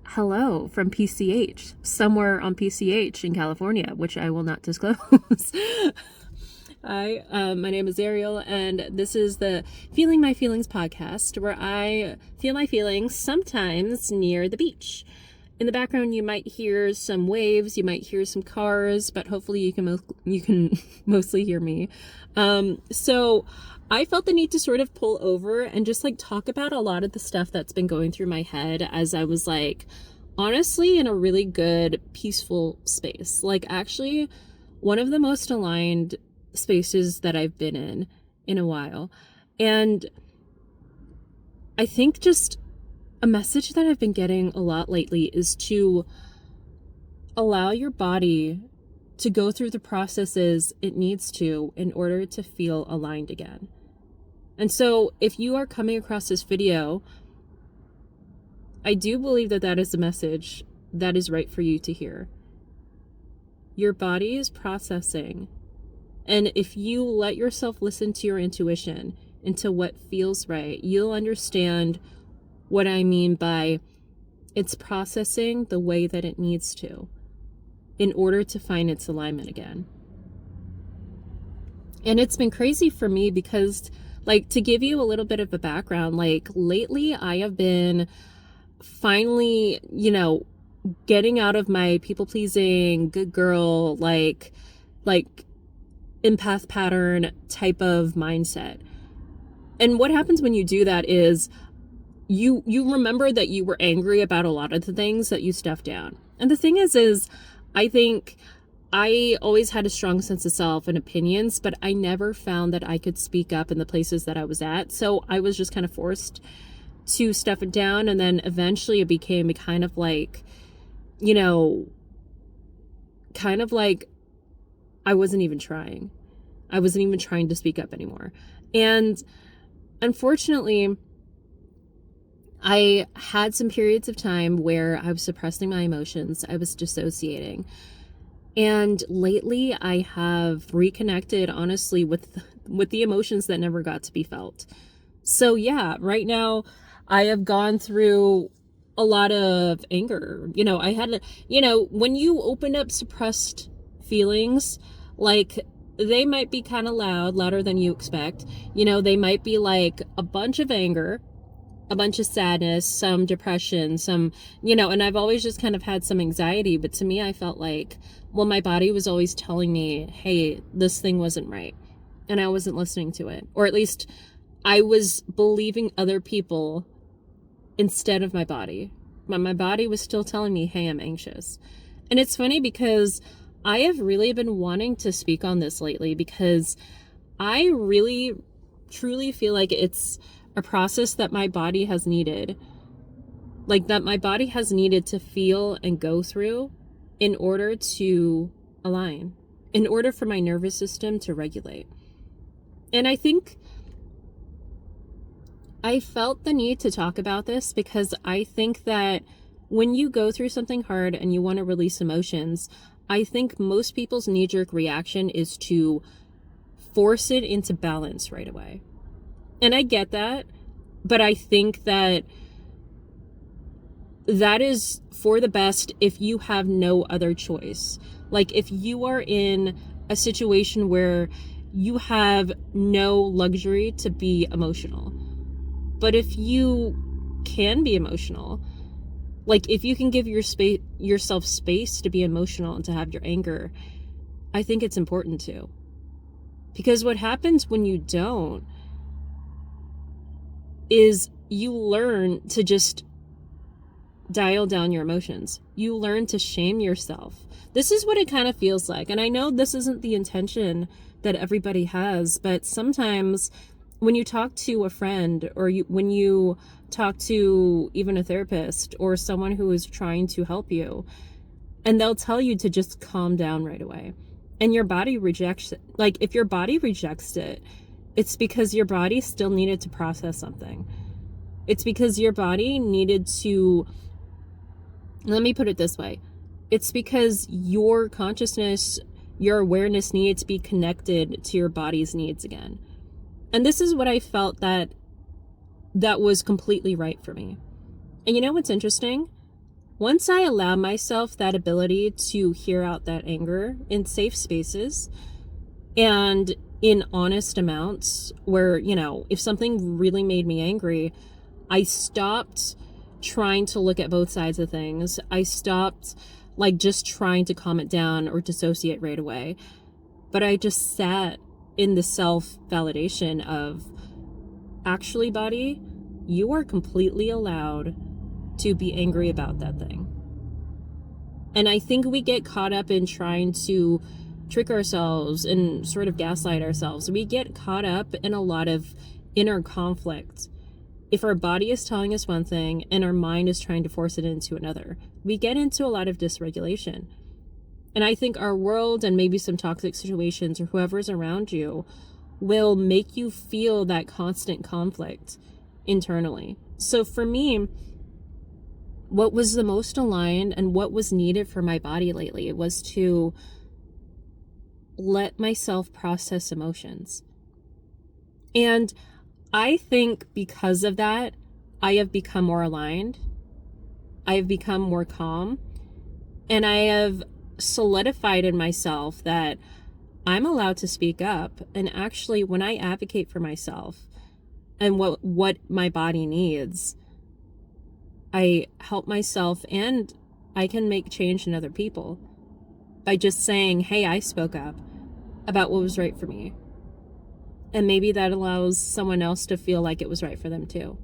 hello from PCH, somewhere on PCH in California, which I will not disclose. Hi, my name is Arielle, and this is the Feeling My Feelings podcast, where I feel my feelings sometimes near the beach. In the background, you might hear some waves, you might hear some cars, but hopefully you can mostly hear me. So I felt the need to sort of pull over and just talk about a lot of the stuff that's been going through my head as I was honestly in a really good, peaceful space. Actually, one of the most aligned spaces that I've been in a while. And I think just a message that I've been getting a lot lately is to allow your body to go through the processes it needs to in order to feel aligned again. And so if you are coming across this video, I do believe that that is a message that is right for you to hear. Your body is processing. And if you let yourself listen to your intuition, into what feels right, you'll understand what I mean by it's processing the way that it needs to in order to find its alignment again. And it's been crazy for me because, to give you a little bit of a background, lately I have been finally, getting out of my people-pleasing, good girl, empath pattern type of mindset. And what happens when you do that is you remember that you were angry about a lot of the things that you stuffed down. And the thing is I think I always had a strong sense of self and opinions, but I never found that I could speak up in the places that I was at. So I was just kind of forced to stuff it down. And then eventually it became kind of I wasn't even trying. I wasn't even trying to speak up anymore. And unfortunately, I had some periods of time where I was suppressing my emotions. I was dissociating. And lately I have reconnected, honestly, with the emotions that never got to be felt. So yeah, right now I have gone through a lot of anger. I had, when you open up suppressed feelings, they might be kind of louder than you expect. They might be a bunch of anger, a bunch of sadness, some depression, some, and I've always just kind of had some anxiety. But to me, I felt my body was always telling me, hey, this thing wasn't right. And I wasn't listening to it. Or at least I was believing other people instead of my body. My body was still telling me, hey, I'm anxious. And it's funny because I have really been wanting to speak on this lately because I really, truly feel like it's a process that my body has needed. That my body has needed to feel and go through in order to align, in order for my nervous system to regulate. And I think I felt the need to talk about this because I think that when you go through something hard and you want to release emotions, I think most people's knee-jerk reaction is to force it into balance right away. And I get that, but I think that is for the best if you have no other choice. If you are in a situation where you have no luxury to be emotional. But if you can be emotional, if you can give yourself space to be emotional and to have your anger, I think it's important to. Because what happens when you don't is you learn to just dial down your emotions. You learn to shame yourself. This is what it kind of feels like. And I know this isn't the intention that everybody has, but sometimes when you talk to a friend or when you talk to even a therapist or someone who is trying to help you, and they'll tell you to just calm down right away. And your body rejects it. If your body rejects it, it's because your body still needed to process something. It's because your body needed to, let me put it this way. It's because your consciousness, your awareness needed to be connected to your body's needs again. And this is what I felt that was completely right for me. And you know what's interesting? once I allow myself that ability to hear out that anger in safe spaces and in honest amounts where, if something really made me angry, I stopped trying to look at both sides of things. I stopped just trying to calm it down or dissociate right away. But I just sat in the self-validation of, actually, body, you are completely allowed to be angry about that thing. And I think we get caught up in trying to trick ourselves and sort of gaslight ourselves. We get caught up in a lot of inner conflict. If our body is telling us one thing and our mind is trying to force it into another, we get into a lot of dysregulation. And I think our world and maybe some toxic situations or whoever's around you will make you feel that constant conflict internally. So for me, what was the most aligned and what was needed for my body lately was to let myself process emotions. And I think because of that, I have become more aligned. I have become more calm. And I have solidified in myself that I'm allowed to speak up. And actually, when I advocate for myself and what my body needs, I help myself and I can make change in other people by just saying, hey, I spoke up about what was right for me. And maybe that allows someone else to feel like it was right for them too.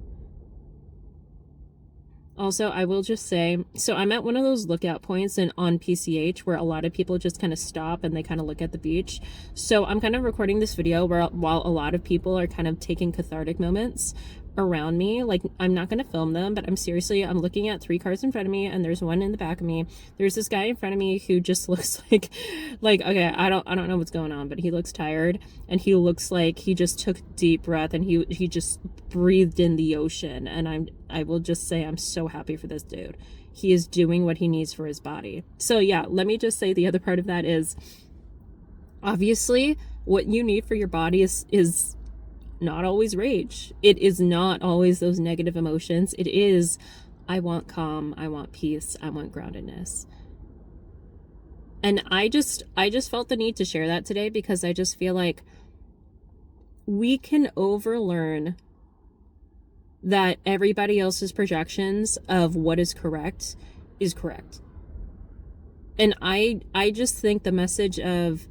Also, I will just say, so I'm at one of those lookout points on PCH where a lot of people just kind of stop and they kind of look at the beach. So I'm kind of recording this video while a lot of people are kind of taking cathartic moments around me. I'm not going to film them, but I'm looking at 3 cars in front of me and there's one in the back of me. There's this guy in front of me who just looks like okay, I don't know what's going on, but he looks tired and he looks like he just took a deep breath and he just breathed in the ocean. And I will just say I'm so happy for this dude. He is doing what he needs for his body. So yeah, let me just say the other part of that is obviously what you need for your body is not always rage. It is not always those negative emotions. It is, I want calm, I want peace, I want groundedness. And I just felt the need to share that today because I just feel like we can overlearn that everybody else's projections of what is correct is correct. And I just think the message of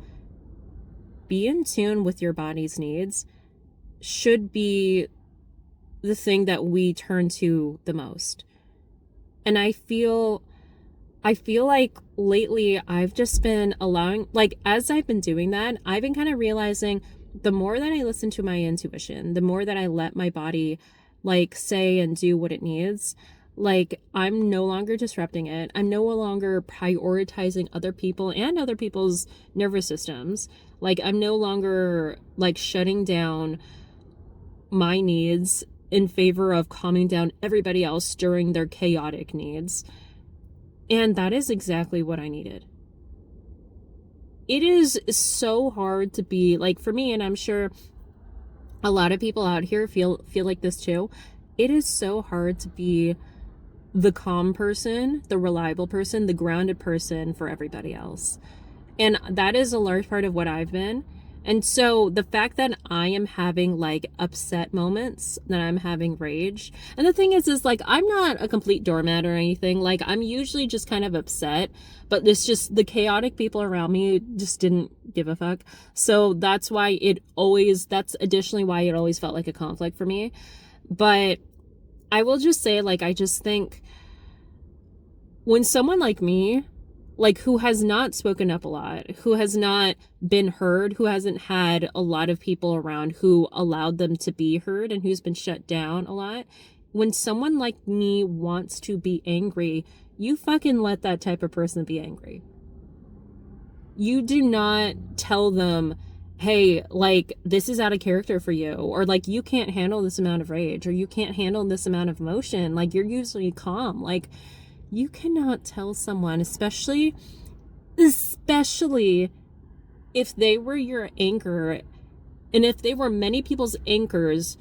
be in tune with your body's needs should be the thing that we turn to the most. And I feel like lately I've just been allowing, as I've been doing that, I've been kind of realizing the more that I listen to my intuition, the more that I let my body say and do what it needs, I'm no longer disrupting it. I'm no longer prioritizing other people and other people's nervous systems. I'm no longer shutting down my needs in favor of calming down everybody else during their chaotic needs. And that is exactly what I needed. It is so hard to be for me, and I'm sure a lot of people out here feel like this too. It is so hard to be the calm person, the reliable person, the grounded person for everybody else. And that is a large part of what I've been. And so the fact that I am having upset moments, that I'm having rage. And the thing is I'm not a complete doormat or anything. I'm usually just kind of upset, but it's just the chaotic people around me just didn't give a fuck. So that's additionally why it always felt like a conflict for me. But I will just say, I just think when someone like me, who has not spoken up a lot, who has not been heard, who hasn't had a lot of people around who allowed them to be heard and who's been shut down a lot, when someone like me wants to be angry, you fucking let that type of person be angry. You do not tell them, hey, this is out of character for you, or you can't handle this amount of rage, or you can't handle this amount of emotion. You're usually calm. You cannot tell someone, especially if they were your anchor, and if they were many people's anchors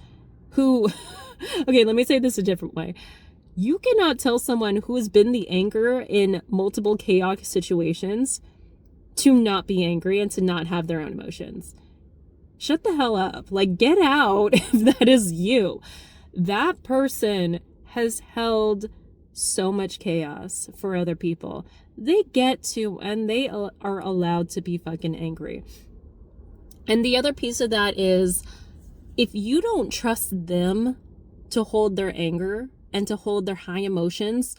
who, okay, let me say this a different way. You cannot tell someone who has been the anger in multiple chaotic situations to not be angry and to not have their own emotions. Shut the hell up. Like, get out if that is you. That person has held so much chaos for other people. They get to, and they are allowed to be fucking angry. And the other piece of that is, if you don't trust them to hold their anger and to hold their high emotions,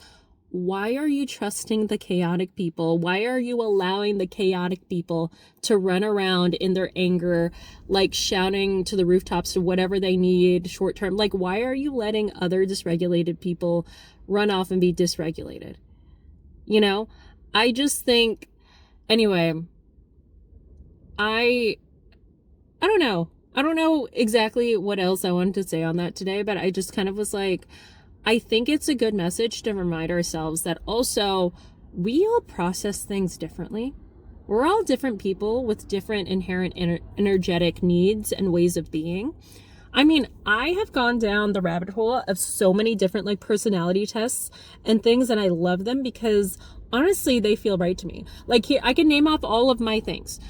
why are you trusting the chaotic people? Why are you allowing the chaotic people to run around in their anger, like shouting to the rooftops to whatever they need short term? Like, why are you letting other dysregulated people run off and be dysregulated? You know, I just think, anyway, I don't know. I don't know exactly what else I wanted to say on that today, but I just kind of was like, I think it's a good message to remind ourselves that also we all process things differently. We're all different people with different inherent energetic needs and ways of being. I mean, I have gone down the rabbit hole of so many different like personality tests and things, and I love them because honestly, they feel right to me. Like, here, I can name off all of my things.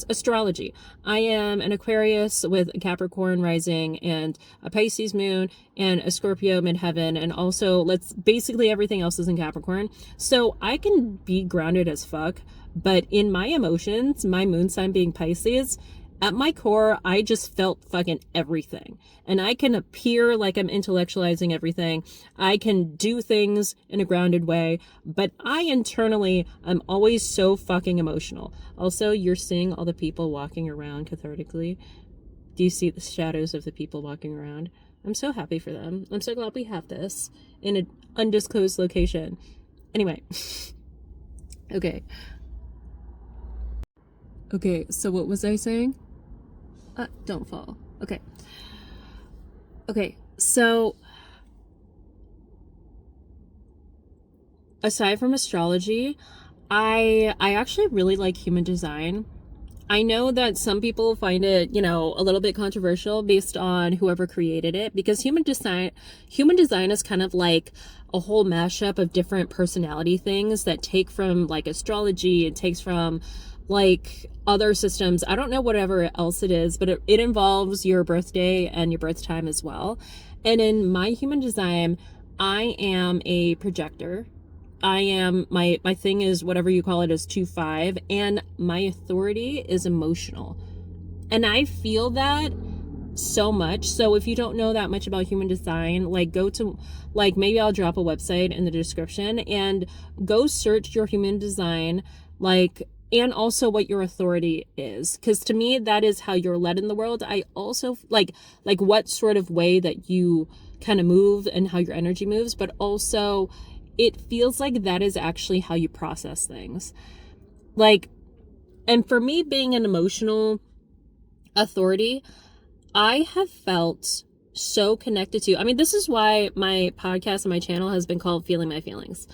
Astrology. I am an Aquarius with a Capricorn rising and a Pisces moon and a Scorpio midheaven. And also, basically everything else is in Capricorn. So I can be grounded as fuck. But in my emotions, my moon sign being Pisces, at my core, I just felt fucking everything. And I can appear like I'm intellectualizing everything. I can do things in a grounded way, but I internally, I'm always so fucking emotional. Also, you're seeing all the people walking around cathartically. Do you see the shadows of the people walking around? I'm so happy for them. I'm so glad we have this in an undisclosed location. Anyway. Okay, so what was I saying? Don't fall. Okay, so aside from astrology, I actually really like human design. I know that some people find it, a little bit controversial based on whoever created it, because human design is kind of like a whole mashup of different personality things that take from like astrology, it takes from like other systems. I don't know whatever else it is, but it involves your birthday and your birth time as well. And in my human design, I am a projector. I am, my thing is whatever you call it is 2-5, and my authority is emotional. And I feel that so much. So if you don't know that much about human design, like go to, like maybe I'll drop a website in the description and go search your human design, like, and also what your authority is. Because to me, that is how you're led in the world. I also like what sort of way that you kind of move and how your energy moves, but also it feels like that is actually how you process things. Like, and for me being an emotional authority, I have felt so connected to, I mean, this is why my podcast and my channel has been called Feeling My Feelings.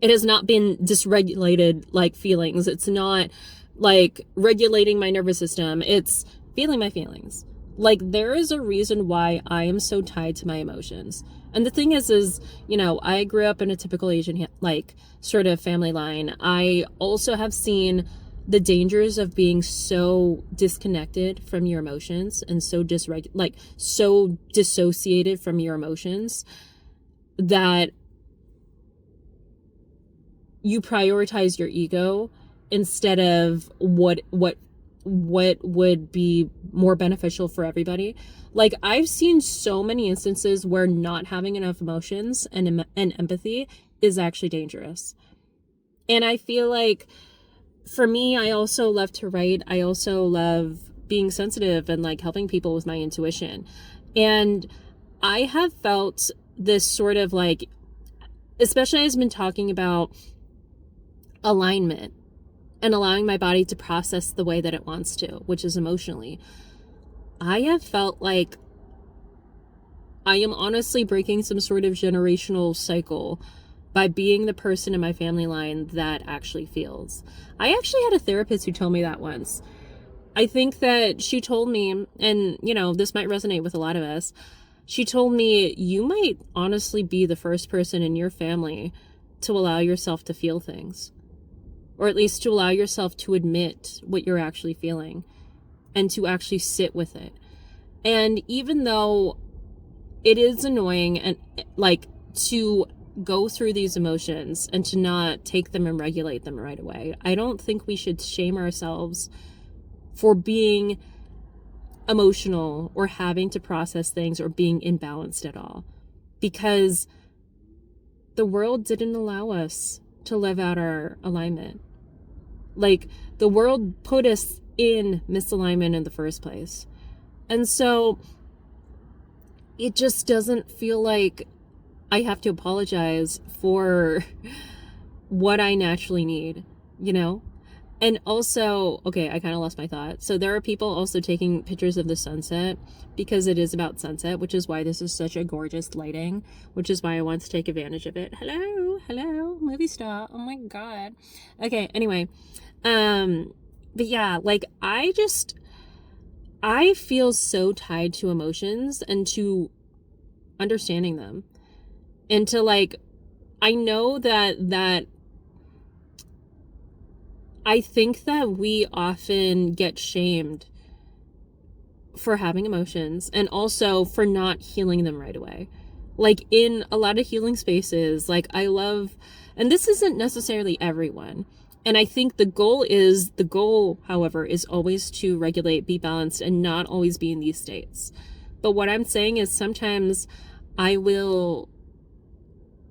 It has not been dysregulated like feelings. It's not like regulating my nervous system. It's feeling my feelings. Like, there is a reason why I am so tied to my emotions. And the thing is, I grew up in a typical Asian, like, sort of family line. I also have seen the dangers of being so disconnected from your emotions and so so dissociated from your emotions that you prioritize your ego instead of what would be more beneficial for everybody. Like, I've seen so many instances where not having enough emotions and empathy is actually dangerous. And I feel like for me, I also love to write. I also love being sensitive and like helping people with my intuition. And I have felt this sort of like, especially as I've been talking about alignment and allowing my body to process the way that it wants to, which is emotionally. I have felt like I am honestly breaking some sort of generational cycle by being the person in my family line that actually feels. I actually had a therapist who told me that once. I think that she told me, and this might resonate with a lot of us, She told me, you might honestly be the first person in your family to allow yourself to feel things, or at least to allow yourself to admit what you're actually feeling and to actually sit with it. And even though it is annoying and like to go through these emotions and to not take them and regulate them right away, I don't think we should shame ourselves for being emotional or having to process things or being imbalanced at all, because the world didn't allow us to live out our alignment. Like, the world put us in misalignment in the first place. And so it just doesn't feel like I have to apologize for what I naturally need, you know? And also, okay, I kind of lost my thought. So there are people also taking pictures of the sunset because it is about sunset, which is why this is such a gorgeous lighting, which is why I want to take advantage of it. Hello, movie star. Oh my God. Okay, anyway. But yeah, like I feel so tied to emotions and to understanding them. And to like, I know that I think that we often get shamed for having emotions and also for not healing them right away. Like in a lot of healing spaces, like I love, and this isn't necessarily everyone. And I think the goal, however, is always to regulate, be balanced, and not always be in these states. But what I'm saying is sometimes I will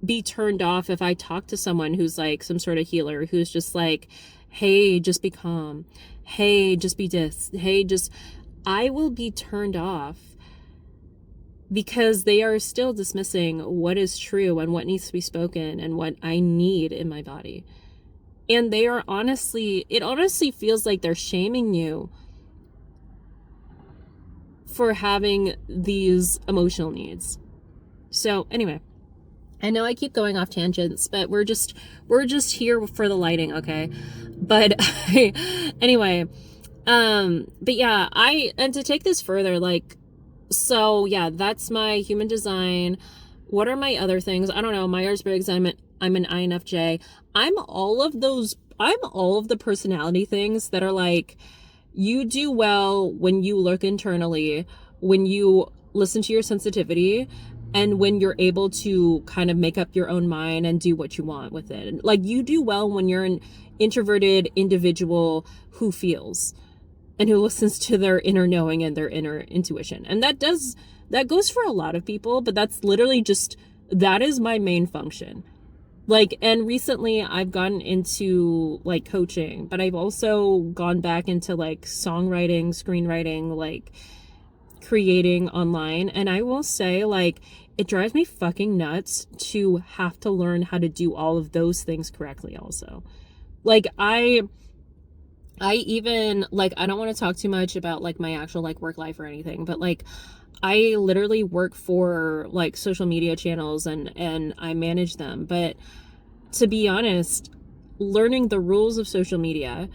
be turned off if I talk to someone who's like some sort of healer who's just like, hey, just be calm. Hey, just be this. Hey, just, I will be turned off because they are still dismissing what is true and what needs to be spoken and what I need in my body. And they are it honestly feels like they're shaming you for having these emotional needs. So anyway, I know I keep going off tangents, but we're just here for the lighting, okay? But anyway, but yeah, and to take this further, like, so yeah, that's my human design. What are my other things? I don't know. Myers-Briggs, I'm an INFJ. I'm all of the personality things that are like, you do well when you look internally, when you listen to your sensitivity, and when you're able to kind of make up your own mind and do what you want with it. Like, you do well when you're an introverted individual who feels and who listens to their inner knowing and their inner intuition. And that goes for a lot of people, but that's literally that is my main function. Like, and recently I've gotten into like coaching, but I've also gone back into like songwriting, screenwriting, like creating online. And I will say, like, it drives me fucking nuts to have to learn how to do all of those things correctly also. Like, I even, like, I don't want to talk too much about like my actual like work life or anything, but like I literally work for like social media channels and I manage them. But to be honest, learning the rules of social media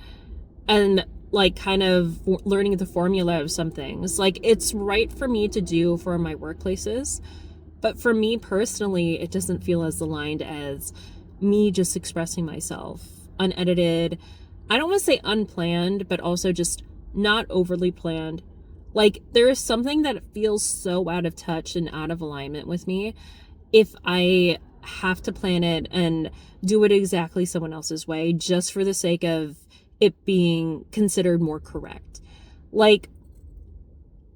and like kind of learning the formula of some things, like, it's right for me to do for my workplaces. But for me personally, it doesn't feel as aligned as me just expressing myself unedited. I don't want to say unplanned, but also just not overly planned. Like, there is something that feels so out of touch and out of alignment with me if I have to plan it and do it exactly someone else's way just for the sake of it being considered more correct. Like,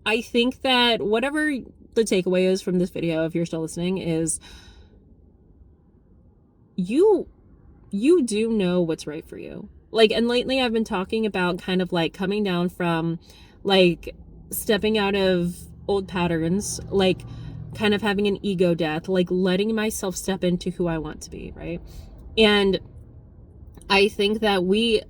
I think that whatever the takeaway is from this video, if you're still listening, is you do know what's right for you. Like, and lately I've been talking about kind of like coming down from like stepping out of old patterns, like kind of having an ego death, like letting myself step into who I want to be, right? And I think that we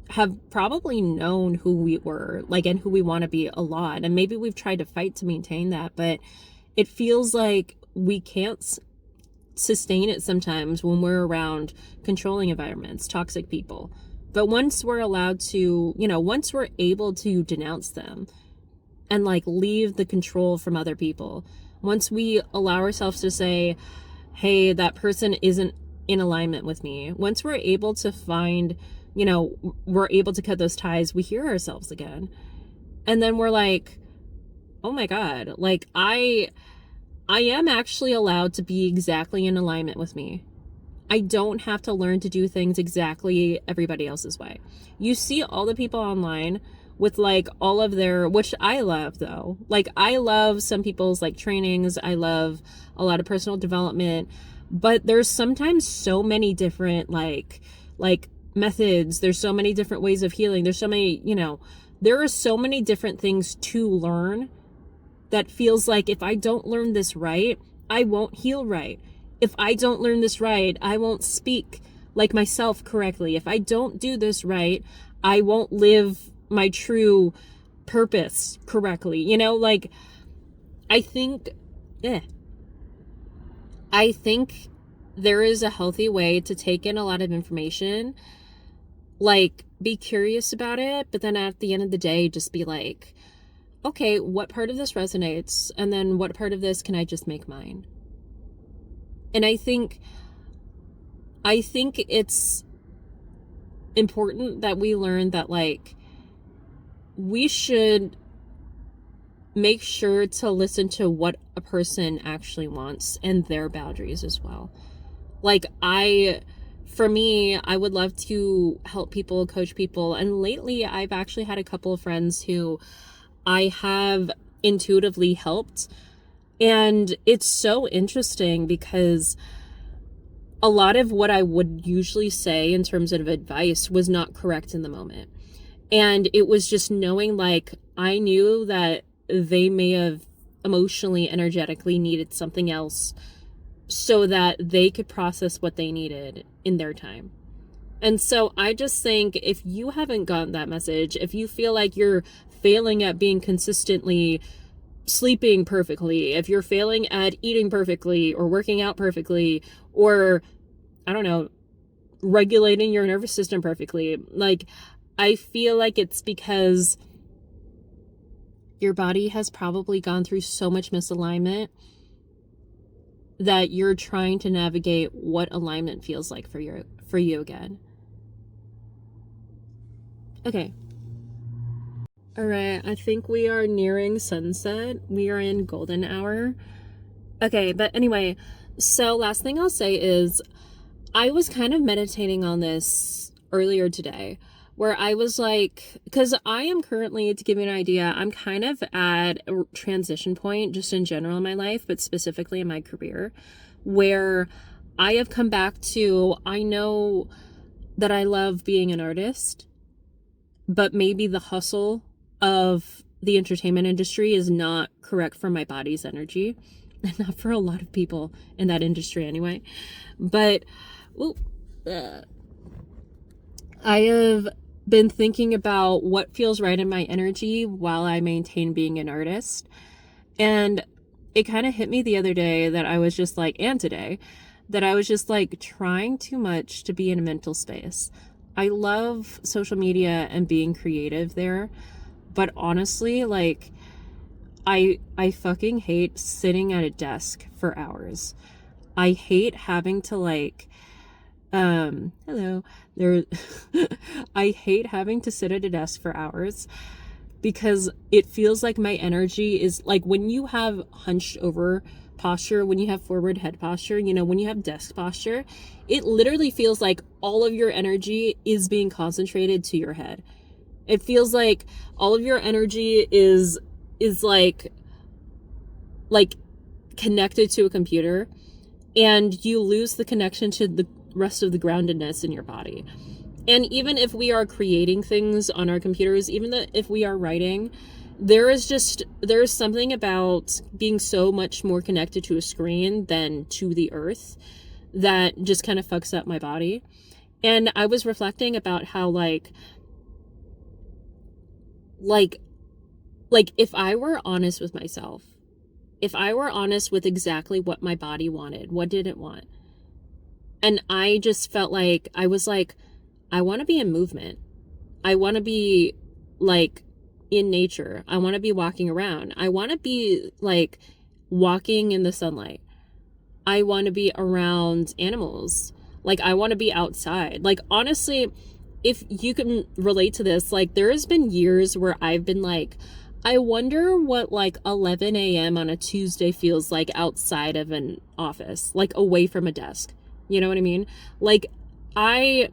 have probably known who we were, like, and who we want to be a lot. And maybe we've tried to fight to maintain that, but it feels like we can't sustain it sometimes when we're around controlling environments, toxic people. But once we're allowed to, once we're able to denounce them and like leave the control from other people, once we allow ourselves to say, hey, that person isn't in alignment with me, once we're able to find, we're able to cut those ties, we hear ourselves again. And then we're like, oh my God, like I am actually allowed to be exactly in alignment with me. I don't have to learn to do things exactly everybody else's way. You see all the people online with like all of their, which I love though. Like I love some people's like trainings. I love a lot of personal development, but there's sometimes so many different like methods. There's so many different ways of healing. There's so many, there are so many different things to learn that feels like if I don't learn this right, I won't heal right. If I don't learn this right, I won't speak like myself correctly. If I don't do this right, I won't live my true purpose correctly. Like I think there is a healthy way to take in a lot of information, like be curious about it, but then at the end of the day, just be like, okay, what part of this resonates? And then what part of this can I just make mine? And I think it's important that we learn that like we should make sure to listen to what a person actually wants and their boundaries as well. Like for me, I would love to help people, coach people. And lately I've actually had a couple of friends who I have intuitively helped. And it's so interesting because a lot of what I would usually say in terms of advice was not correct in the moment. And it was just knowing, like, I knew that they may have emotionally, energetically needed something else so that they could process what they needed in their time. And so I just think if you haven't gotten that message, if you feel like you're failing at being consistently sleeping perfectly, if you're failing at eating perfectly or working out perfectly, or I don't know, regulating your nervous system perfectly, like I feel like it's because your body has probably gone through so much misalignment that you're trying to navigate what alignment feels like for you again. Okay. All right, I think we are nearing sunset. We are in golden hour. Okay, but anyway, so last thing I'll say is I was kind of meditating on this earlier today, where I was like, because I am currently, to give you an idea, I'm kind of at a transition point just in general in my life, but specifically in my career, where I have come back to, I know that I love being an artist, but maybe the hustle of the entertainment industry is not correct for my body's energy, and not for a lot of people in that industry anyway. But I have been thinking about what feels right in my energy while I maintain being an artist. And it kind of hit me the other day that I was just like, and today, that I was just like trying too much to be in a mental space. I love social media and being creative there. But honestly, like, I fucking hate sitting at a desk for hours. I hate having to like, hello, there, I hate having to sit at a desk for hours because it feels like my energy is like when you have hunched over posture, when you have forward head posture, when you have desk posture, it literally feels like all of your energy is being concentrated to your head. It feels like all of your energy is like connected to a computer, and you lose the connection to the rest of the groundedness in your body. And even if we are creating things on our computers, even if we are writing, there is something about being so much more connected to a screen than to the earth that just kind of fucks up my body. And I was reflecting about how like if I were honest with myself, if I were honest with exactly what my body wanted, what did it want? And I just felt like, I was like, I want to be in movement. I want to be like in nature. I want to be walking around. I want to be like walking in the sunlight. I want to be around animals. Like, I want to be outside. Like, honestly, if you can relate to this, like, there has been years where I've been like, I wonder what like 11 a.m. on a Tuesday feels like outside of an office, like away from a desk. You know what I mean? Like, I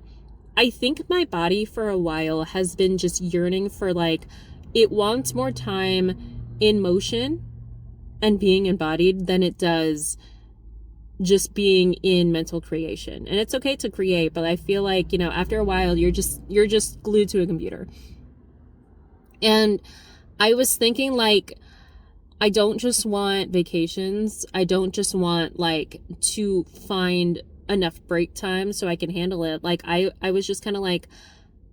think my body for a while has been just yearning for, like, it wants more time in motion and being embodied than it does just being in mental creation. And it's okay to create, but I feel like, you know, after a while you're just glued to a computer. And I was thinking, like, I don't just want vacations. I don't just want, like, to find enough break time so I can handle it. Like, I was just kind of like,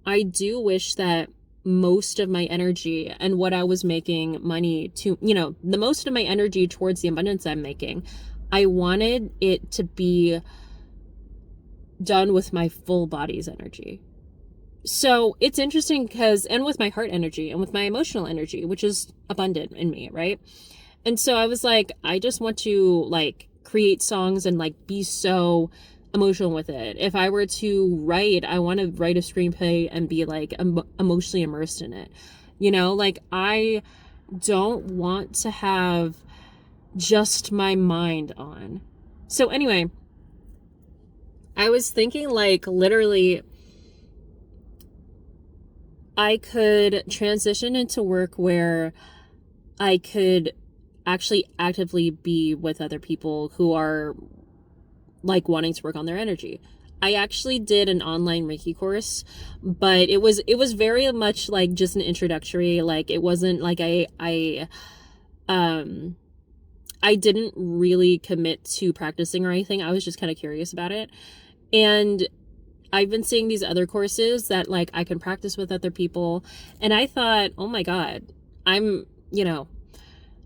I do wish that most of my energy and what I was making money to, you know, the most of my energy towards the abundance I'm making, I wanted it to be done with my full body's energy. So it's interesting because, and with my heart energy and with my emotional energy, which is abundant in me, right? And so I was like, I just want to, like, create songs and, like, be so emotional with it. If I were to write, I want to write a screenplay and be, like, emotionally immersed in it. You know, like, I don't want to have just my mind on. So anyway, I was thinking, like, literally, I could transition into work where I could actually actively be with other people who are, like, wanting to work on their energy. I actually did an online Reiki course, but it was very much like just an introductory. Like, it wasn't like I didn't really commit to practicing or anything. I was just kind of curious about it. And I've been seeing these other courses that, like, I can practice with other people. And I thought, oh my God, I'm, you know,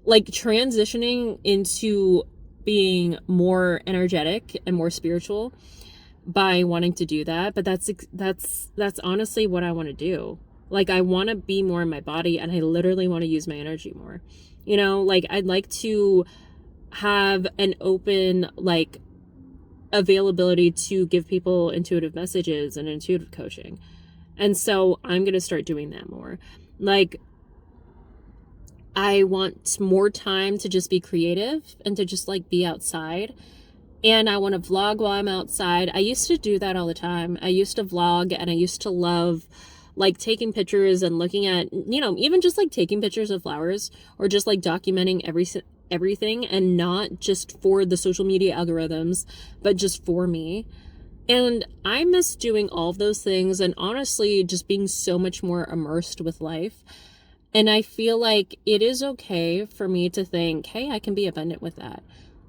like, transitioning into being more energetic and more spiritual by wanting to do that. But that's honestly what I want to do. Like, I want to be more in my body, and I literally want to use my energy more. You know, like, I'd like to have an open, like, availability to give people intuitive messages and intuitive coaching. And so I'm going to start doing that more. Like, I want more time to just be creative and to just, like, be outside. And I want to vlog while I'm outside. I used to do that all the time. I used to vlog, and I used to love, like, taking pictures and looking at, you know, even just, like, taking pictures of flowers, or just, like, documenting everything, and not just for the social media algorithms, but just for me. And I miss doing all of those things, and honestly just being so much more immersed with life. And I feel like it is okay for me to think, hey, I can be abundant with that.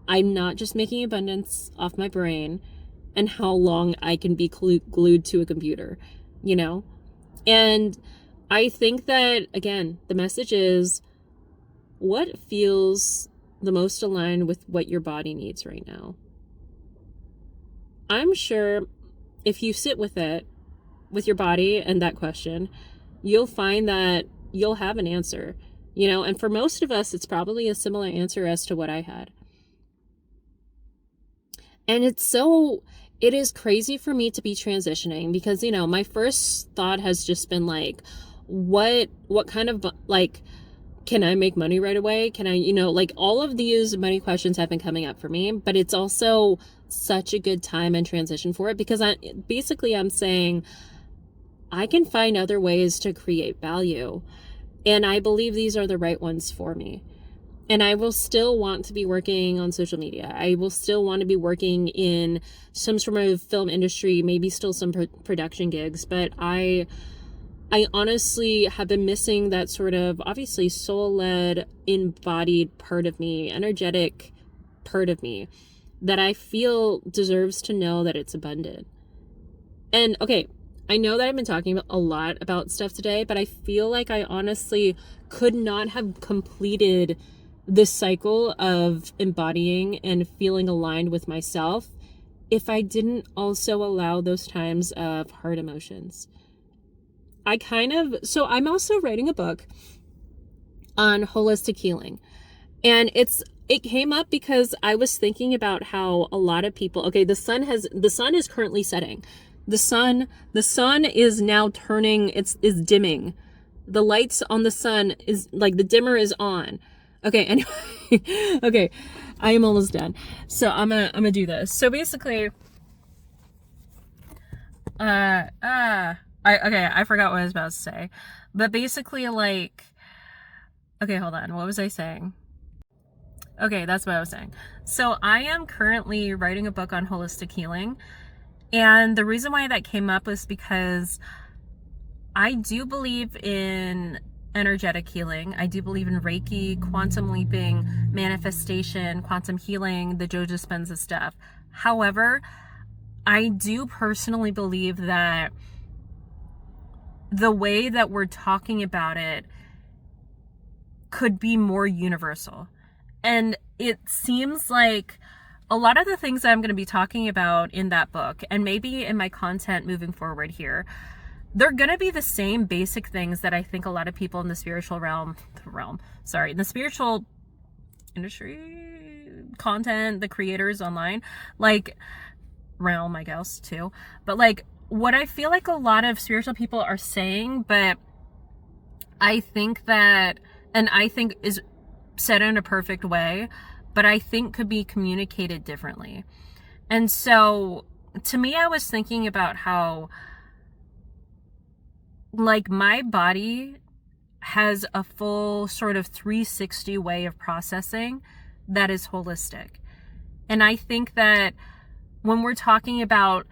I'm not just making abundance off my brain and how long I can be glued to a computer, you know? And I think that, again, the message is, what feels the most aligned with what your body needs right now? I'm sure if you sit with it, with your body and that question, you'll find that you'll have an answer, you know? And for most of us, it's probably a similar answer as to what I had. And it is crazy for me to be transitioning, because, you know, my first thought has just been like, what kind of, like, can I make money right away? Can I, you know, like, all of these money questions have been coming up for me, but it's also such a good time and transition for it, because I'm saying I can find other ways to create value, and I believe these are the right ones for me. And I will still want to be working on social media. I will still want to be working in some sort of film industry, maybe still some production gigs, but I honestly have been missing that sort of, obviously, soul-led, embodied part of me, energetic part of me, that I feel deserves to know that it's abundant. And okay, I know that I've been talking a lot about stuff today, but I feel like I honestly could not have completed this cycle of embodying and feeling aligned with myself if I didn't also allow those times of hard emotions. So I'm also writing a book on holistic healing, and it's It came up because I was thinking about how a lot of people, okay, the sun is currently setting. The sun is now turning, is dimming. The lights on the sun is like the dimmer is on. Okay, anyway. Okay. I am almost done. So I'm gonna do this. So basically, I forgot what I was about to say. But basically, like, okay, hold on. What was I saying? Okay, that's what I was saying. So I am currently writing a book on holistic healing. And the reason why that came up was because I do believe in energetic healing. I do believe in Reiki, quantum leaping, manifestation, quantum healing, the Joe Dispenza stuff. However, I do personally believe that the way that we're talking about it could be more universal. And it seems like a lot of the things that I'm going to be talking about in that book, and maybe in my content moving forward here, they're going to be the same basic things that I think a lot of people in the spiritual in the spiritual industry, content, the creators online, like realm, I guess, too. But like what I feel like a lot of spiritual people are saying, but I think that, and I think is said in a perfect way, but I think could be communicated differently. And so to me, I was thinking about how like my body has a full sort of 360 way of processing that is holistic. And I think that when we're talking about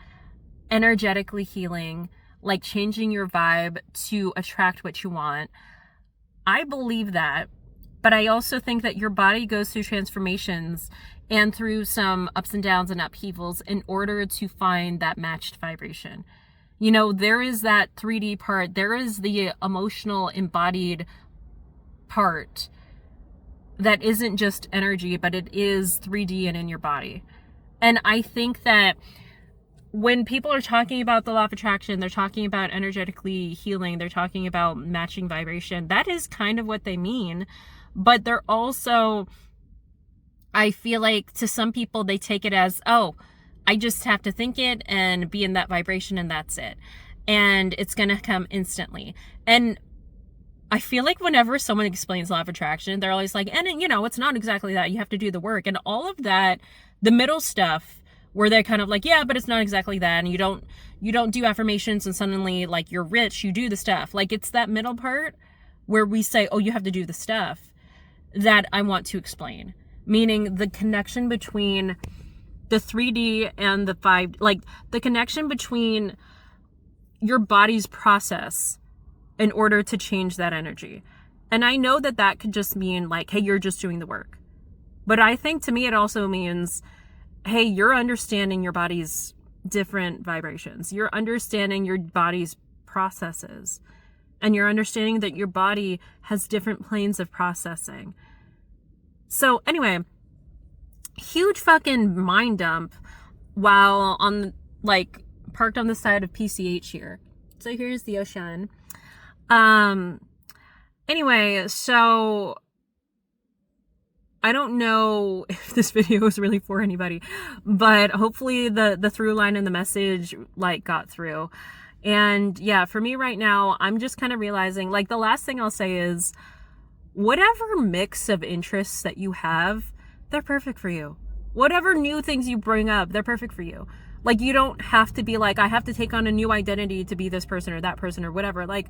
energetically healing, like changing your vibe to attract what you want, I believe that. But I also think that your body goes through transformations and through some ups and downs and upheavals in order to find that matched vibration. You know, there is that 3D part. There is the emotional embodied part that isn't just energy, but it is 3D and in your body. And I think that when people are talking about the law of attraction, they're talking about energetically healing, they're talking about matching vibration. That is kind of what they mean. But they're also, I feel like to some people, they take it as, oh, I just have to think it and be in that vibration and that's it. And it's going to come instantly. And I feel like whenever someone explains law of attraction, they're always like, and you know, it's not exactly that. You have to do the work. And all of that, the middle stuff, where they're kind of like, yeah, but it's not exactly that. And you don't do affirmations and suddenly like you're rich, you do the stuff. Like it's that middle part where we say, oh, you have to do the stuff that I want to explain. Meaning the connection between the 3D and the 5, like the connection between your body's process in order to change that energy. And I know that that could just mean like, hey, you're just doing the work. But I think to me, it also means, hey, you're understanding your body's different vibrations. You're understanding your body's processes. And you're understanding that your body has different planes of processing. So anyway, huge fucking mind dump while on like parked on the side of PCH here. So here's the ocean. Anyway, so I don't know if this video is really for anybody, but hopefully the through line and the message like got through. And yeah, for me right now, I'm just kind of realizing, like, the last thing I'll say is whatever mix of interests that you have, they're perfect for you. Whatever new things you bring up, they're perfect for you. Like, you don't have to be like, I have to take on a new identity to be this person or that person or whatever. Like,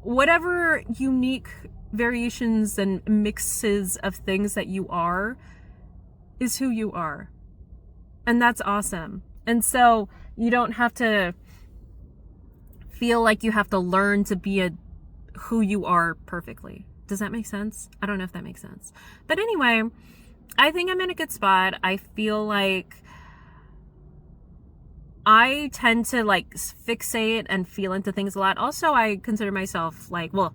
whatever unique variations and mixes of things that you are is who you are. And that's awesome. And so you don't have to feel like you have to learn to be who you are perfectly. Does that make sense? I don't know if that makes sense. But anyway, I think I'm in a good spot. I feel like I tend to like fixate and feel into things a lot. Also, I consider myself like, well,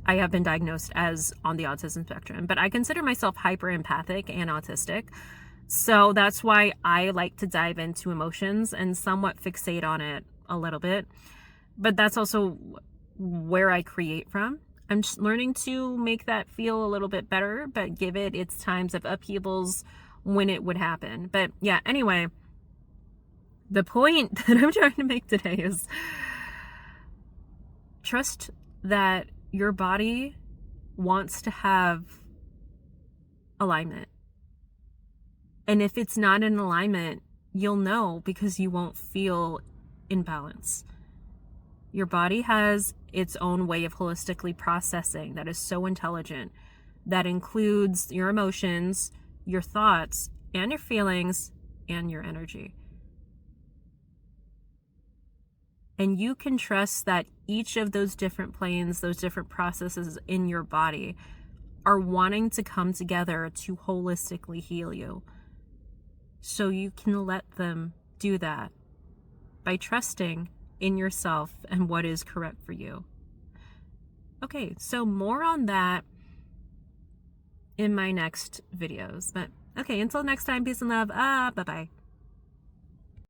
I have been diagnosed as on the autism spectrum, but I consider myself hyper empathic and autistic. So that's why I like to dive into emotions and somewhat fixate on it a little bit. But that's also where I create from. I'm just learning to make that feel a little bit better, but give it its times of upheavals when it would happen. But yeah, anyway, the point that I'm trying to make today is trust that your body wants to have alignment. And if it's not in alignment, you'll know because you won't feel in balance. Your body has its own way of holistically processing that is so intelligent, that includes your emotions, your thoughts, and your feelings, and your energy. And you can trust that each of those different planes, those different processes in your body are wanting to come together to holistically heal you. So you can let them do that by trusting in yourself and what is correct for you. Okay, so more on that in my next videos. But okay, until next time, peace and love. Bye-bye.